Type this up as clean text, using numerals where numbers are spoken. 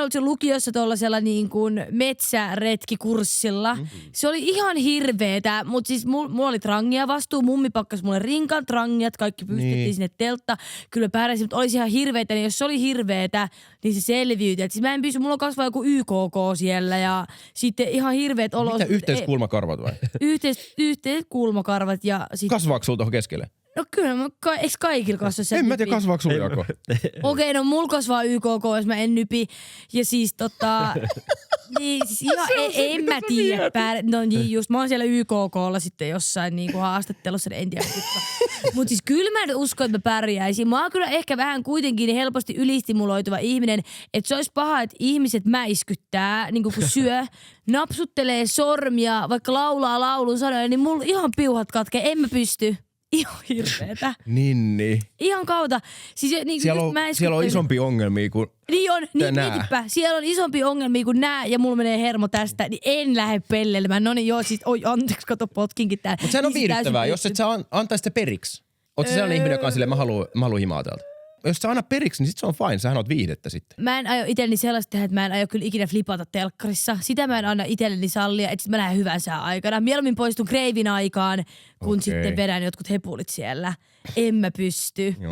ollut se lukiossa tollasella niin kuin metsäretkikurssilla. Se oli ihan hirveetä, mutta siis mulla oli trangia vastuu. Mummi pakkas mulle rinkan, trangiat, kaikki pystyttiin sinne teltta. Kyllä mä pärjäsin, mutta olisi ihan hirveetä. Niin jos se oli hirveetä, niin se selviytyi. Siis mä en pysty, mulla kasvaa joku YKK siellä ja sitten ihan hirveät olosuhteet. Mitä yhteiskulmakarvat vai? Yhteiset kulmakarvat ja sitten... Kasvaako sulla tuohon keskelle? No kyllä, eikö kaikilla kasva se En mä tiedä, kasvaako sulla Jako? Okei, no mulla kasvaa YKK, jos mä en nypi. Ja siis niin siis ihan en mä tiedä. No niin just, mä oon siellä YKKlla sitten jossain niinku haastattelussa, en tiedä. Mut siis kyllä mä en usko, että mä pärjäisin. Mä oon kyllä ehkä vähän kuitenkin helposti ylistimuloituva ihminen, että se olisi paha, että ihmiset mäiskyttää, niinku kun syö, napsuttelee sormia, vaikka laulaa laulun sanoja, niin mulla ihan piuhat katkee, en mä pysty. Ihan hirveetä. Niin. Ihan kautta. Siis, niin, siellä on isompi ongelmia kuin niin on, niin mietipä. Siellä on isompi ongelmia kuin nää ja mulla menee hermo tästä, niin en lähde pelleilemään. No niin joo, siis anteeksi, kato potkinkin täällä. Mutta sehän on viihdyttävää, jos et sä antaisi sitä periksi. Oot sä sellainen ihminen, joka on silleen, mä haluan himaa täältä. Jos sä anna periksi, niin sit se on fine. Sähän oot viihdettä sitten. Mä en aio itselleni sellaista tehdä, että mä en aio kyllä ikinä flipata telkkarissa. Sitä mä en anna itselleni sallia, että sit mä lähden hyvän sään aikana. Mieluummin poistun kreivin aikaan, kun sitten vedän jotkut hepulit siellä. En mä pysty. Joo.